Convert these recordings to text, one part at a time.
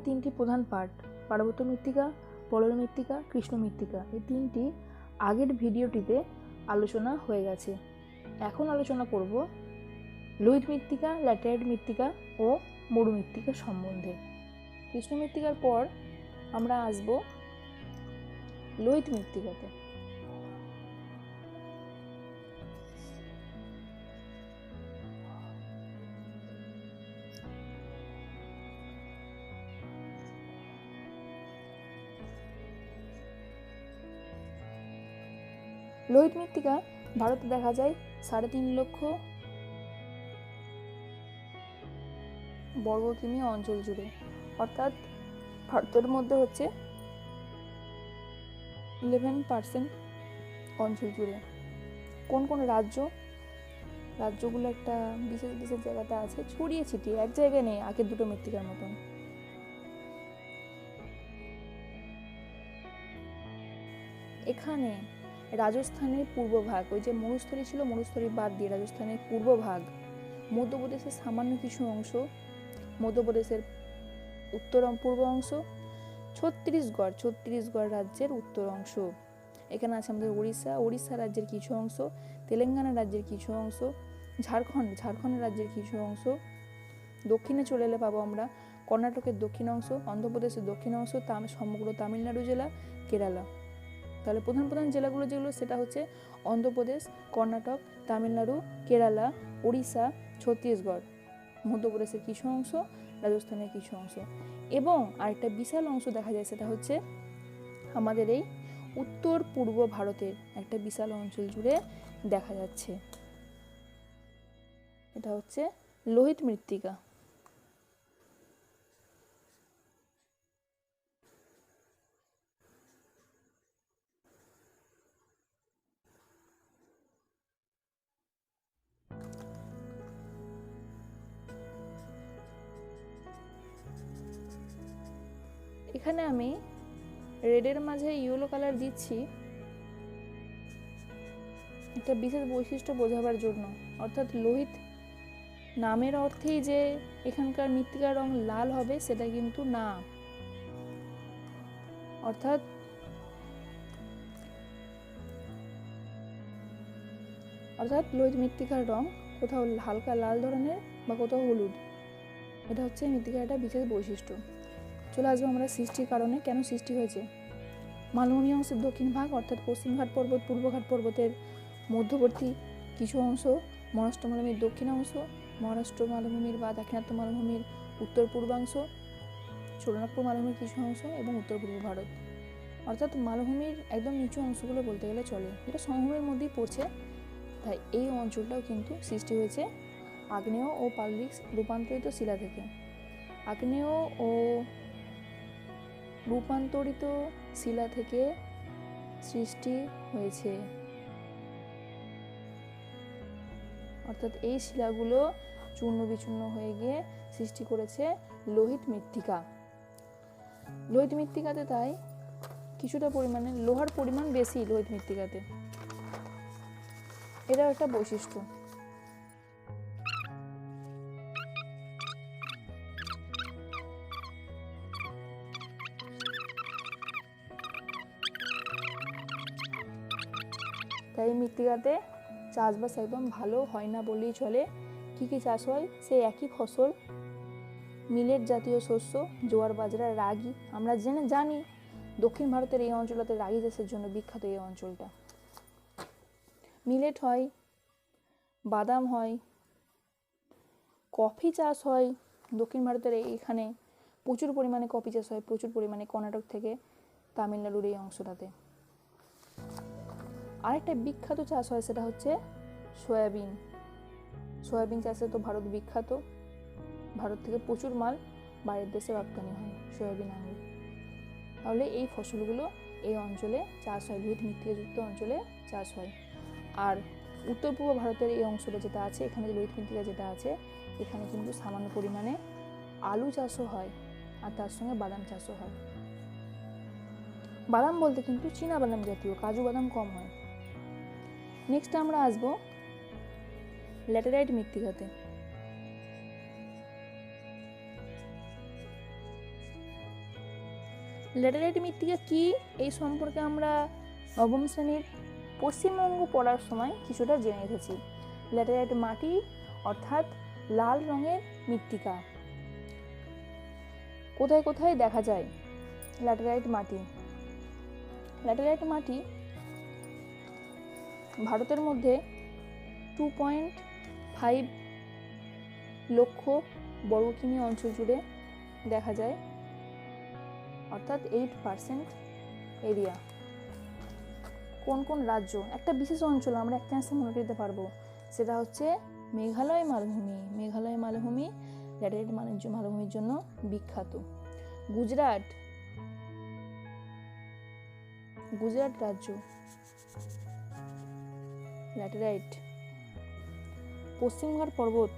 তিনটি প্রধান পার্ট, পার্বত্য মৃত্তিকা, পলল মৃত্তিকা, কৃষ্ণ মৃত্তিকা। এই তিনটি আগের ভিডিওটিতে আলোচনা হয়ে গেছে। এখন আলোচনা করব লোহিত মৃত্তিকা, ল্যাটেরাইট মৃত্তিকা ও মরু মৃত্তিকা সম্বন্ধে। কৃষ্ণ মৃত্তিকার পর আমরা আসব লোহিত মৃত্তিকাতে। লোহিত মৃত্তিকা ভারতে দেখা যায় 3.5 লক্ষ বর্গ কিমি অঞ্চল জুড়ে, অর্থাৎ ভারতের মধ্যে হচ্ছে 11% অঞ্চল জুড়ে। কোন কোন রাজ্যগুলো একটা বিশেষ বিশেষ জায়গাতে আছে, ছড়িয়ে ছিটিয়ে, এক জায়গায় নেই আগের দুটো মৃত্তিকার মতন। এখানে রাজস্থানের পূর্বভাগ, ওই যে মরুস্থলী ছিল, মরুস্থলী বাদ দিয়ে রাজস্থানের পূর্বভাগ, মধ্যপ্রদেশের সামান্য কিছু অংশ, মধ্যপ্রদেশের উত্তর পূর্ব অংশ, ছত্তিশগড় রাজ্যের উত্তর অংশ, এখানে আছে আমাদের ওড়িশা রাজ্যের কিছু অংশ, তেলেঙ্গানা রাজ্যের কিছু অংশ, ঝাড়খণ্ড রাজ্যের কিছু অংশ। দক্ষিণে চলে এলে পাবো আমরা কর্ণাটকের দক্ষিণ অংশ, অন্ধ্রপ্রদেশের দক্ষিণ অংশ, সমগ্র তামিলনাড়ু জেলা, কেরালা। তাহলে প্রধান প্রধান জেলাগুলো যেগুলো সেটা হচ্ছে অন্ধ্রপ্রদেশ, কর্ণাটক, তামিলনাড়ু, কেরালা, ওড়িশা, ছত্তিশগড়, মধ্যপ্রদেশের কিছু অংশ, রাজস্থানের কিছু অংশ, এবং আরেকটা বিশাল অংশ দেখা যায়, সেটা হচ্ছে আমাদের এই উত্তর পূর্ব ভারতের একটা বিশাল অঞ্চল জুড়ে দেখা যাচ্ছে। এটা হচ্ছে লোহিত মৃত্তিকা। এখানে আমি রেডের মাঝে ইয়েলো কালার দিচ্ছি একটা বিশেষ বৈশিষ্ট্য বোঝাবার জন্য, অর্থাৎ লোহিত নামের অর্থেই যে এখানকার মৃত্তিকার রং লাল হবে সেটা কিন্তু না। অর্থাৎ লোহিত মৃত্তিকার রং কোথাও হালকা লাল ধরনের বা কোথাও হলুদ। এটা হচ্ছে মৃত্তিকার একটা বিশেষ বৈশিষ্ট্য। চলে আসবো আমরা সৃষ্টির কারণে, কেন সৃষ্টি হয়েছে। মালভূমি অংশের দক্ষিণ ভাগ, অর্থাৎ পশ্চিমঘাট পর্বত, পূর্বঘাট পর্বতের মধ্যবর্তী কিছু অংশ, মহারাষ্ট্র মালভূমির দক্ষিণ অংশ, মহারাষ্ট্র মালভূমির বা দাক্ষিণাত্য মালভূমির উত্তর পূর্বাংশ, সোনারপুর মালভূমির কিছু অংশ এবং উত্তর পূর্ব ভারত। অর্থাৎ মালভূমির একদম নিচু অংশগুলো বলতে গেলে চলে, এটা সমভূমির মধ্যেই পড়ছে। তাই এই অঞ্চলটাও কিন্তু সৃষ্টি হয়েছে আগ্নেয় ও পাললিক রূপান্তরিত শিলা থেকে। আগ্নেয় ও রূপান্তরিত শিলা থেকে সৃষ্টি হয়েছে, অর্থাৎ এই শিলাগুলো চূর্ণ বিচূর্ণ হয়ে গিয়ে সৃষ্টি করেছে লোহিত মৃত্তিকা। লোহিত মৃত্তিকাতে তাই কিছুটা পরিমাণে লোহার পরিমাণ বেশি লোহিত মৃত্তিকাতে, এটাও একটা বৈশিষ্ট্য। তাই মৃত্তিকাতে চাষবাস একদম ভালো হয় না বললেই চলে। কি কি চাষ হয়? সেই একই ফসল, মিলেট জাতীয় শস্য, জোয়ার, বাজরা, রাগি। আমরা জানি দক্ষিণ ভারতের এই অঞ্চলতে রাগি চাষের জন্য বিখ্যাত। এই অঞ্চলটা মিলেট হয়, বাদাম হয়, কফি চাষ হয়। দক্ষিণ ভারতের এইখানে প্রচুর পরিমাণে কফি চাষ হয়, প্রচুর পরিমাণে কর্ণাটক থেকে তামিলনাড়ুর এই অংশটাতে। আরেকটা বিখ্যাত চাষ হয়, সেটা হচ্ছে সয়াবিন। সয়াবিন চাষে তো ভারত বিখ্যাত, ভারত থেকে প্রচুর মাল বাইরের দেশে রপ্তানি হয় সয়াবিন আঙুর। তাহলে এই ফসলগুলো এই অঞ্চলে চাষ হয়, লোহিত মৃত্তিকাযুক্ত অঞ্চলে চাষ হয়। আর উত্তর পূর্ব ভারতের এই অংশটা যেটা আছে, এখানে লোহিত মৃত্তিকা যেটা আছে, এখানে কিন্তু সামান্য পরিমাণে আলু চাষও হয়, আর তার সঙ্গে বাদাম চাষও হয়। বাদাম বলতে কিন্তু চীনা বাদাম জাতীয়, কাজু বাদাম কম হয়। নেক্সট আমরা আসবো ল্যাটেরাইট মৃত্তিকাতে। ল্যাটেরাইট মৃত্তিকা কি, এই সম্পর্কে আমরা নবম শ্রেণীর পশ্চিমবঙ্গ পড়ার সময় কিছুটা জেনে এসেছি। ল্যাটেরাইট মাটি অর্থাৎ লাল রঙের মৃত্তিকা। কোথায় কোথায় দেখা যায় ল্যাটেরাইট মাটি? ল্যাটেরাইট মাটি ভারতের মধ্যে 2.5 লক্ষ বর্গ কিমি অঞ্চল জুড়ে দেখা যায়, অর্থাৎ 8% এরিয়া। কোন কোন রাজ্য, একটা বিশেষ অঞ্চল আমরা একটা চান্সে মনে করতে পারবো, সেটা হচ্ছে মেঘালয় মালভূমি। মেঘালয় মালভূমি ল্যাটেরাইট মালভূমির জন্য বিখ্যাত। গুজরাট, গুজরাট রাজ্য ল্যাটেরাইট। পশ্চিমঘাট পর্বত,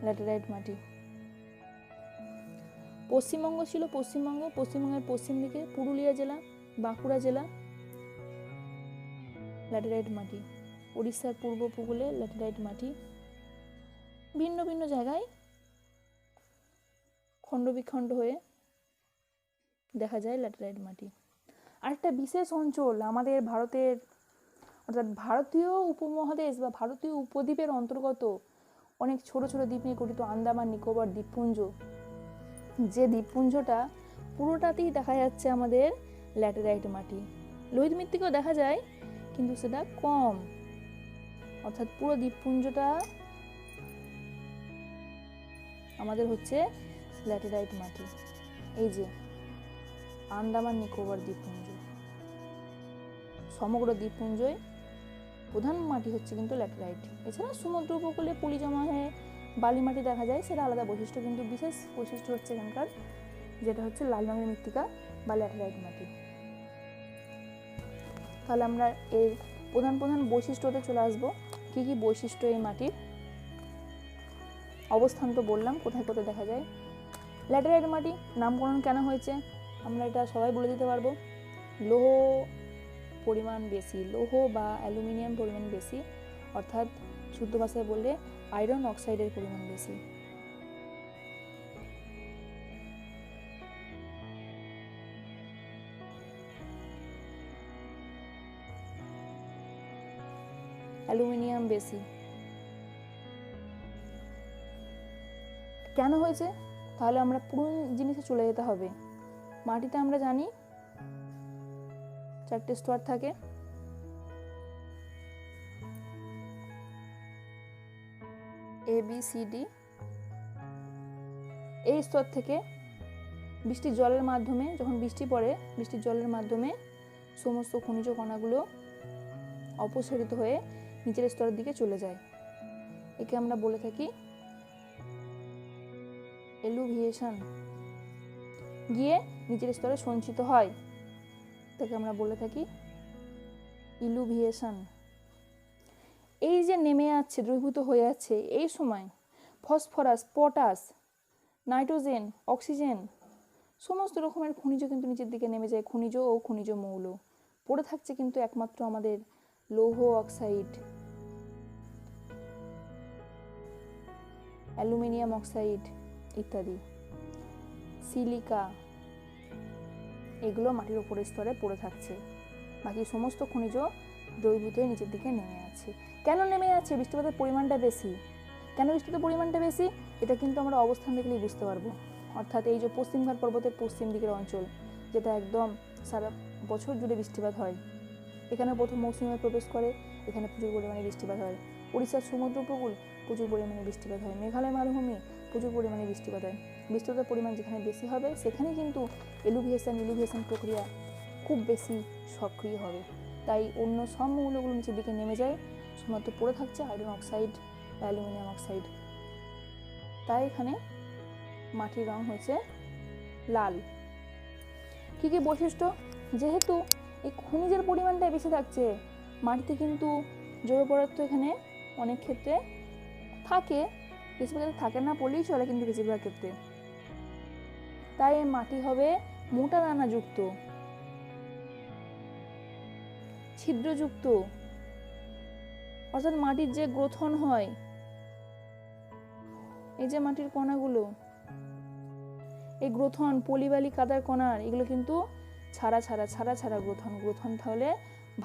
ল্যাটেরাইট মাটি। পশ্চিমবঙ্গ ছিল পশ্চিমবঙ্গের পশ্চিম দিকে পুরুলিয়া জেলা, বাঁকুড়া জেলা, ল্যাটেরাইট মাটি। উড়িষ্যার পূর্ব উপকূলে ল্যাটেরাইট মাটি। ভিন্ন ভিন্ন জায়গায় খণ্ড বিখণ্ড হয়ে দেখা যায় ল্যাটেরাইট মাটি। আরেকটা বিশেষ অঞ্চল আমাদের ভারতের, অর্থাৎ ভারতীয় উপমহাদেশ বা ভারতীয় উপদ্বীপের অন্তর্গত অনেক ছোট ছোট দ্বীপ নিয়ে গঠিত আন্দামান নিকোবর দ্বীপপুঞ্জ, যে দ্বীপপুঞ্জটা পুরোটাতেই দেখা যাচ্ছে আমাদের ল্যাটেরাইট মাটি। লোহিত মৃত্তিকাও দেখা যায় কিন্তু সেটা কম, অর্থাৎ পুরো দ্বীপপুঞ্জটা আমাদের হচ্ছে ল্যাটেরাইট মাটি। এই যে আন্দামান নিকোবর দ্বীপপুঞ্জ, সমগ্র দ্বীপপুঞ্জই প্রধান মাটি হচ্ছে কিন্তু ল্যাটেরাইট। এছাড়া সমুদ্র উপকূলে পলি জমা হয়ে বালি মাটি দেখা যায়, সেটা আলাদা বৈশিষ্ট্য, কিন্তু বিশেষ বৈশিষ্ট্য হচ্ছে এখানকার যেটা হচ্ছে লাল রঙের মৃত্তিকা বা ল্যাটেরাইট মাটি। তাহলে আমরা এর প্রধান প্রধান বৈশিষ্ট্যতে চলে আসবো। কি কি বৈশিষ্ট্য এই মাটির? অবস্থান তো বললাম, কোথায় কোথায় দেখা যায়। ল্যাটেরাইট মাটি নামকরণ কেন হয়েছে আমরা এটা সবাই বলে দিতে পারবো। লৌহ পরিমাণ বেশি, লৌহ বা অ্যালুমিনিয়াম পরিমাণ বেশি, অর্থাৎ শুদ্ধ ভাষায় বললে আয়রন অক্সাইডের পরিমাণ বেশি। অ্যালুমিনিয়াম বেশি কেন হয়েছে? তাহলে আমরা পুরো জিনিসে চলে যেতে হবে। মাটিতে আমরা জানি 4টে স্তর থাকে। ABCD। এই স্তর থেকে বৃষ্টির জলের মাধ্যমে, যখন বৃষ্টি পড়ে বৃষ্টির জলের মাধ্যমে সমস্ত খনিজ কণাগুলো অপসারিত হয়ে নিচের স্তরের দিকে চলে যায়। একে আমরা বলে থাকি এলুভিয়েশন। গিয়ে নিচের স্তরে সঞ্চিত হয়, তাকে আমরা বলে থাকি ইলুভিয়েশন। এই যে নেমে যাচ্ছে, দ্রবীভূত হয়ে যাচ্ছে, এই সময় ফসফরাস, পটাশ, নাইট্রোজেন, অক্সিজেন সমস্ত রকমের খনিজ কিন্তু নিচের দিকে নেমে যায়। খনিজ ও খনিজ মৌল পড়ে থাকছে কিন্তু একমাত্র আমাদের লৌহ অক্সাইড, অ্যালুমিনিয়াম অক্সাইড ইত্যাদি, সিলিকা, এগুলো মাটির উপরের স্তরে পড়ে থাকছে। বাকি সমস্ত খনিজ দ্রবীভূত হয়ে নিচের দিকে নেমে আছে। কেন নেমে আছে? বৃষ্টিপাতের পরিমাণটা বেশি। কেন বৃষ্টিপাতের পরিমাণটা বেশি? এটা কিন্তু আমরা অবস্থান দেখলেই বুঝতে পারবো। অর্থাৎ এই যে পশ্চিমঘাট পর্বতের পশ্চিম দিকের অঞ্চল, যেটা একদম সারা বছর জুড়ে বৃষ্টিপাত হয়, এখানে প্রথম মৌসুমে প্রবেশ করে, এখানে প্রচুর পরিমাণে বৃষ্টিপাত হয়। উড়িষ্যার সমুদ্র উপকূল প্রচুর পরিমাণে বৃষ্টিপাত হয়। মেঘালয় মালভূমি প্রচুর পরিমাণে বৃষ্টিপাত হয়। বৃষ্টিপাতের পরিমাণ যেখানে বেশি হবে সেখানে কিন্তু ইলুভিয়েশন প্রক্রিয়া খুব বেশি সক্রিয় হবে। তাই অন্য সব মৌলগুলো নিচের দিকে নেমে যায়, শুধুমাত্র পড়ে থাকছে আয়রন অক্সাইড, অ্যালুমিনিয়াম অক্সাইড। তাই এখানে মাটির রং হয়েছে লাল। কী কী বৈশিষ্ট্য? যেহেতু এই খনিজের পরিমাণটা বেশি থাকছে, মাটিতে কিন্তু জৈব পদার্থ এখানে অনেক ক্ষেত্রে থাকে, বেশিরভাগ থাকে না বললেই চলে, কিন্তু বেশিরভাগ ক্ষেত্রে। তাই মাটি হবে মোটা দানাযুক্ত, ছিদ্রযুক্ত, অর্থাৎ মাটির যে গ্রথন হয় এই যে মাটির কণাগুলো, এই গ্রথন পলিবালি কাদার কণার, এগুলো কিন্তু ছাড়া ছাড়া ছাড়া ছাড়া গ্রথন। গ্রথন তাহলে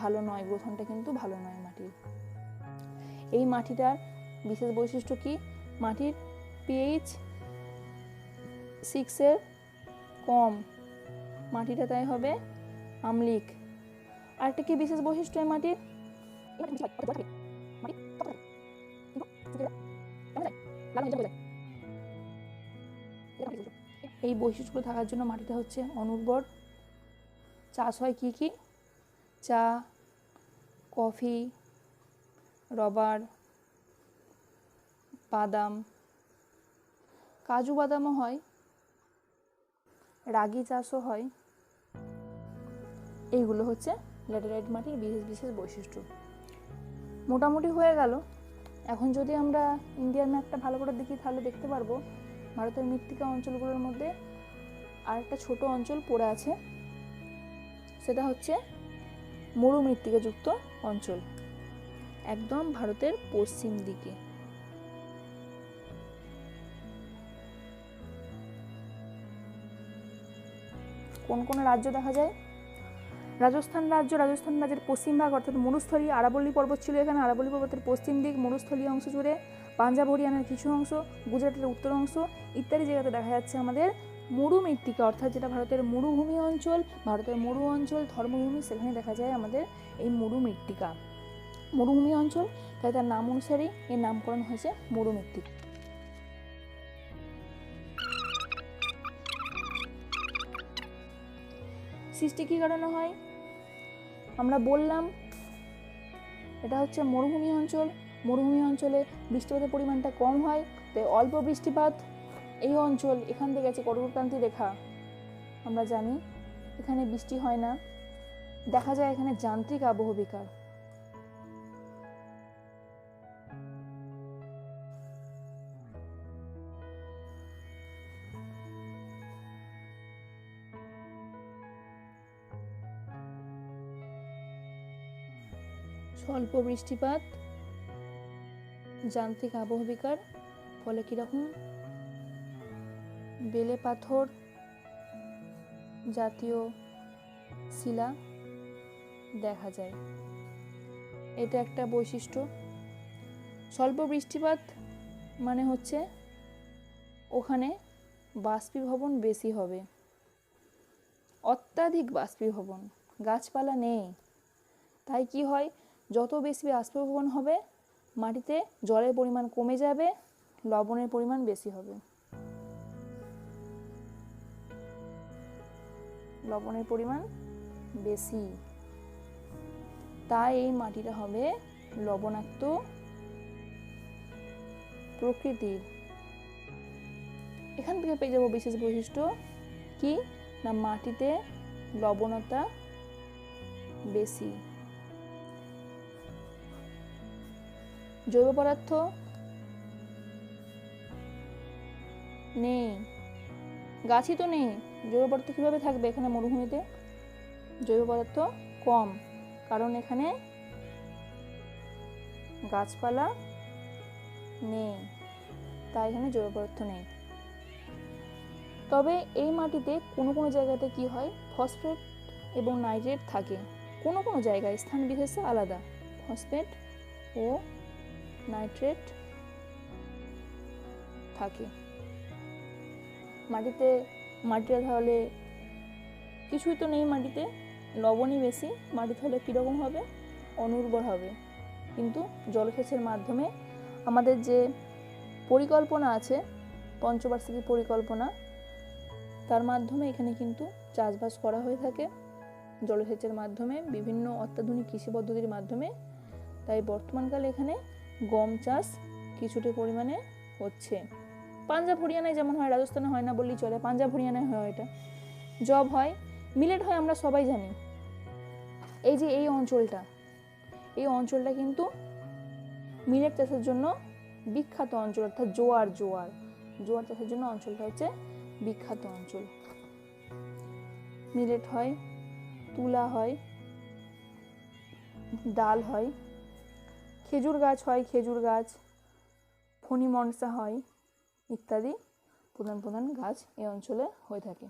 ভালো নয়, গ্রথনটা কিন্তু ভালো নয় মাটির। এই মাটিটার বিশেষ বৈশিষ্ট্য কি? মাটির pH 6 এর কম, মাটিটা তাই হবে আম্লিক। আরেকটা কি বিশেষ বৈশিষ্ট্য এই মাটির? এই বৈশিষ্ট্যগুলো থাকার জন্য মাটিটা হচ্ছে অনুর্বর। চাষ হয় কি কি? চা, কফি, রবার, বাদাম, কাজু বাদামও হয়, রাগি চাষও হয়। এইগুলো হচ্ছে ল্যাটেরাইট মাটির বিশেষ বিশেষ বৈশিষ্ট্য। মোটামুটি হয়ে গেল। এখন যদি আমরা ইন্ডিয়ার ম্যাপটা ভালো করে দেখি তাহলে দেখতে পারবো ভারতের মৃত্তিকা অঞ্চলগুলোর মধ্যে আরেকটা ছোট অঞ্চল পড়ে আছে, সেটা হচ্ছে মরু মৃত্তিকাযুক্ত অঞ্চল, একদম ভারতের পশ্চিম দিকে। কোন কোন রাজ্য দেখা যায়? রাজস্থান রাজ্য, রাজস্থান রাজ্যের পশ্চিম ভাগ অর্থাৎ মরুস্থলী, আরাবল্লী পর্বত ছিল এখানে, আরাবল্লী পর্বতের পশ্চিম দিক, মরুস্থলীয় অংশ জুড়ে পাঞ্জাব হরিয়ানার কিছু অংশ, গুজরাটের উত্তর অংশ ইত্যাদি জায়গাতে দেখা যাচ্ছে আমাদের মরু মৃত্তিকা, অর্থাৎ যেটা ভারতের মরুভূমি অঞ্চল, ভারতের মরু অঞ্চল, ধর্মভূমি, সেখানে দেখা যায় আমাদের এই মরু মৃত্তিকা। মরুভূমি অঞ্চল, তাই তার নাম অনুসারেই এর নামকরণ হয়েছে মরু মৃত্তিকা। সৃষ্টি কী কারণে হয়? আমরা বললাম এটা হচ্ছে মরুভূমি অঞ্চল। মরুভূমি অঞ্চলে বৃষ্টিপাতের পরিমাণটা কম হয়, তাই অল্প বৃষ্টিপাত। এই অঞ্চল, এখান থেকে আছে কর্কটক্রান্তি রেখা, আমরা জানি এখানে বৃষ্টি হয় না। দেখা যায় এখানে যান্ত্রিক আবহবিকার। স্বল্প বৃষ্টিপাত, যান্ত্রিক আবহবিকার ফলে কীরকম বেলে পাথর জাতীয় শিলা দেখা যায়, এটা একটা বৈশিষ্ট্য। স্বল্প বৃষ্টিপাত মানে হচ্ছে ওখানে বাষ্পীভবন বেশি হবে, অত্যাধিক বাষ্পীভবন, গাছপালা নেই, তাই কি হয়, যত বেশি বাষ্পীভবন হবে মাটিতে জলের পরিমাণ কমে যাবে, লবণের পরিমাণ বেশি হবে, লবণের পরিমাণ বেশি, তাই এই মাটিটা হবে লবণাক্ত প্রকৃতির। এখান থেকে পেয়ে যাব বিশেষ বৈশিষ্ট্য কি না, মাটিতে লবণতা বেশি। জৈব পদার্থ নেই, গাছই তো নেই, জৈব পদার্থ কিভাবে থাকবে এখানে মরুভূমিতে? জৈব পদার্থ কম, কারণ এখানে গাছপালা নেই, তাই এখানে জৈব পদার্থ নেই। তবে এই মাটিতে কোনো কোনো জায়গাতে কি হয়, ফসফেট এবং নাইট্রেট থাকে, কোনো কোনো জায়গায় স্থান বিশেষে আলাদা ফসফেট ও নাইট্রেট থাকে। মাটিটা তাহলে কিছুই তো নেই, মাটিতে লবণই বেশি, মাটি তাহলে কীরকম হবে? অনুর্বর হবে। কিন্তু জলসেচের মাধ্যমে আমাদের যে পরিকল্পনা আছে, পঞ্চবার্ষিকী পরিকল্পনা, তার মাধ্যমে এখানে কিন্তু চাষবাস করা হয়ে থাকে জলসেচের মাধ্যমে, বিভিন্ন অত্যাধুনিক কৃষি পদ্ধতির মাধ্যমে। তাই বর্তমানকালে এখানে গম চাষ কিছুটা পরিমাণে হচ্ছে। পাঞ্জাব হরিয়ানায় যেমন হয়, রাজস্থানে হয় না বললেই চলে, পাঞ্জাব হরিয়ানায় হয় এটা। জব হয়, মিলেট হয়, আমরা সবাই জানি। এই যে এই অঞ্চলটা কিন্তু মিলেট চাষের জন্য বিখ্যাত অঞ্চল, অর্থাৎ জোয়ার চাষের জন্য অঞ্চলটা হচ্ছে বিখ্যাত অঞ্চল। মিলেট হয়, তুলা হয়, ডাল হয়, খেজুর গাছ হয়, খেজুর গাছ, ফণি মনসা হয়, ইত্যাদি প্রধান প্রধান গাছ এই অঞ্চলে হয়ে থাকে।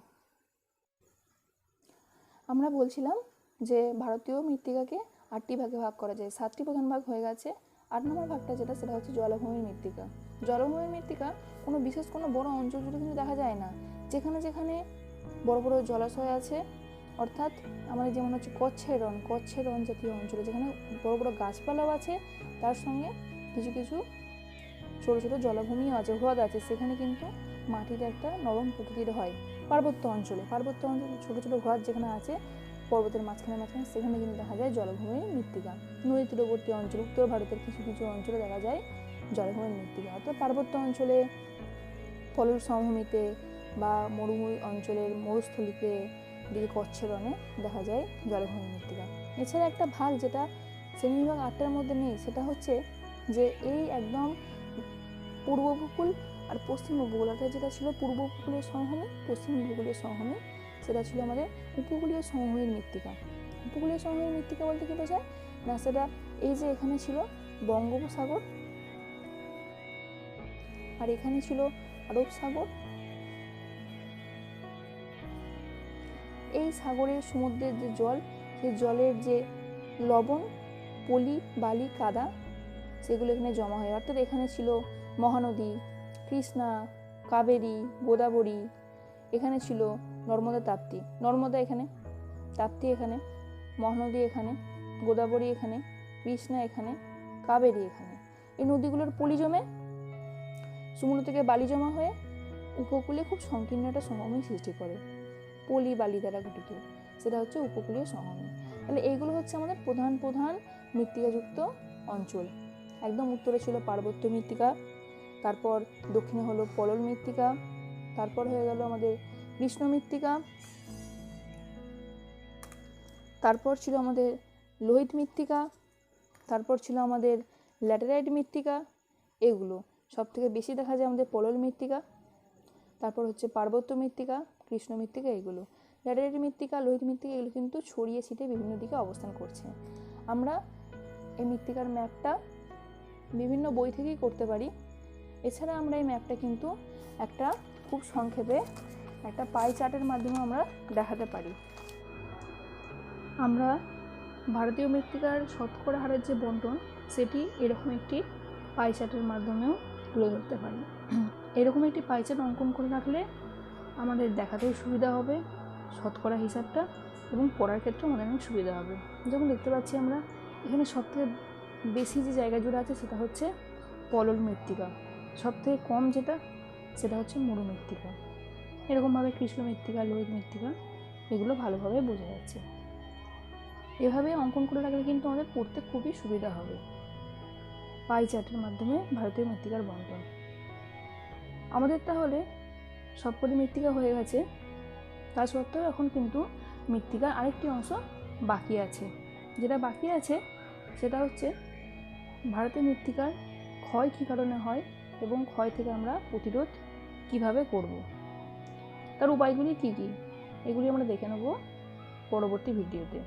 আমরা বলছিলাম যে ভারতীয় মৃত্তিকাকে 8টি ভাগে ভাগ করা যায়, 7টি প্রধান ভাগ হয়ে গেছে। 8 নম্বর ভাগটা যেটা, সেটা হচ্ছে জলাভূমির মৃত্তিকা। জলাভূমির মৃত্তিকা কোনো বিশেষ কোনো বড় অঞ্চল জুড়ে কিন্তু দেখা যায় না। যেখানে যেখানে বড় বড় জলাশয় আছে, অর্থাৎ আমাদের যেমন হচ্ছে কচ্ছের রণ জাতীয় অঞ্চলে যেখানে বড় বড় গাছপালাও আছে, তার সঙ্গে কিছু কিছু ছোটো ছোটো জলাভূমিও আছে, হ্রদ আছে, সেখানে কিন্তু মাটির একটা নরম প্রকৃতির হয়। পার্বত্য অঞ্চলে ছোটো ছোটো হ্রদ যেখানে আছে পর্বতের মাঝখানে সেখানে কিন্তু দেখা যায় জলাভূমির মৃত্তিকা। নদী তীরবর্তী অঞ্চল, উত্তর ভারতের কিছু কিছু অঞ্চলে দেখা যায় জলাভূমির মৃত্তিকা। অর্থাৎ পার্বত্য অঞ্চলে, পলল সমভূমিতে বা মরুভূমি অঞ্চলের মরুস্থলীতে দিকে কচ্ছের রণে দেখা যায় জলাভূমির মৃত্তিকা। এছাড়া একটা ভাগ যেটা শ্রেণীবিভাগ 8টার মধ্যে নেই, সেটা হচ্ছে যে এই একদম পূর্ব উপকূল আর পশ্চিম উপকূল, অর্থাৎ যেটা ছিল পূর্ব উপকূলীয় সমভূমি, পশ্চিম উপকূলীয় সমভূমি, সেটা ছিল আমাদের উপকূলীয় সমভূমির মৃত্তিকা। উপকূলীয় সমভূমির মৃত্তিকা বলতে কি বোঝায় না, সেটা এই যে এখানে ছিল বঙ্গোপসাগর আর এখানে ছিল আরব সাগর, এই সাগরের সমুদ্রের যে জল, সেই জলের যে লবণ, পলি, বালি, কাদা, সেগুলো এখানে জমা হয়। অর্থাৎ এখানে ছিল মহানদী, কৃষ্ণা, কাবেরী, গোদাবরী, এখানে ছিল নর্মদা, তাপ্তি। নর্মদা এখানে, তাপ্তি এখানে, মহানদী এখানে, গোদাবরী এখানে, কৃষ্ণা এখানে, কাবেরী এখানে। এই নদীগুলোর পলি জমে সমুদ্র থেকে বালি জমা হয়ে উপকূলে খুব সংকীর্ণ একটা সমভূমি সৃষ্টি করে, পলি বালি দ্বারা গঠিত, সেটা হচ্ছে উপকূলীয় সমভূমি। তাহলে এইগুলো হচ্ছে আমাদের প্রধান প্রধান মৃত্তিকাযুক্ত অঞ্চল। একদম উত্তরে ছিল পার্বত্য মৃত্তিকা, তারপর দক্ষিণে হলো পলল মৃত্তিকা, তারপর হয়ে গেল আমাদের কৃষ্ণ মৃত্তিকা, তারপর ছিল আমাদের লোহিত মৃত্তিকা, তারপর ছিল আমাদের ল্যাটেরাইট মৃত্তিকা। এগুলো সব থেকে বেশি দেখা যায় আমাদের পলল মৃত্তিকা, তারপর হচ্ছে পার্বত্য মৃত্তিকা, কৃষ্ণ মৃত্তিকা। এগুলো ল্যাটেরাইট মৃত্তিকা, লোহিত মৃত্তিকা, এগুলো কিন্তু ছড়িয়ে ছিটিয়ে বিভিন্ন দিকে অবস্থান করছে। আমরা এই মৃত্তিকার ম্যাপটা বিভিন্ন বই থেকেই করতে পারি। এছাড়া আমরা এই ম্যাপটা কিন্তু একটা খুব সংক্ষেপে একটা পাই চার্টের মাধ্যমে আমরা দেখাতে পারি। আমরা ভারতীয় মৃত্তিকার শতকরা হারের যে বন্টন, সেটি এরকম একটি পাই চার্টের মাধ্যমেও তুলে ধরতে পারি। এরকম একটি পাই চার্ট অঙ্কন করে রাখলে আমাদের দেখাতেও সুবিধা হবে শতকরা হিসাবটা, এবং পড়ার ক্ষেত্রে আমাদের অনেক সুবিধা হবে। যেমন দেখতে পাচ্ছি আমরা এখানে সবথেকে বেশি যে জায়গা জুড়ে আছে সেটা হচ্ছে পলল মৃত্তিকা, সবথেকে কম যেটা সেটা হচ্ছে মরু মৃত্তিকা। এরকমভাবে কৃষ্ণ মৃত্তিকা, লোহিত মৃত্তিকা, এগুলো ভালোভাবে বোঝা যাচ্ছে। এভাবে অঙ্কন করে রাখলে কিন্তু আমাদের পড়তে খুবই সুবিধা হবে পাই চার্টের মাধ্যমে ভারতীয় মৃত্তিকার বন্টন। আমাদের তাহলে সবকটি মৃত্তিকা হয়ে গেছে, তা সত্ত্বেও এখন কিন্তু মৃত্তিকার আরেকটি অংশ বাকি আছে। যেটা বাকি আছে সেটা হচ্ছে ভারতের মৃত্তিকার ক্ষয় কী কারণে হয় এবং ক্ষয় থেকে আমরা প্রতিরোধ কিভাবে করব, তার উপায়গুলি কি কি, এগুলি আমরা দেখে নেব পরবর্তী ভিডিওতে।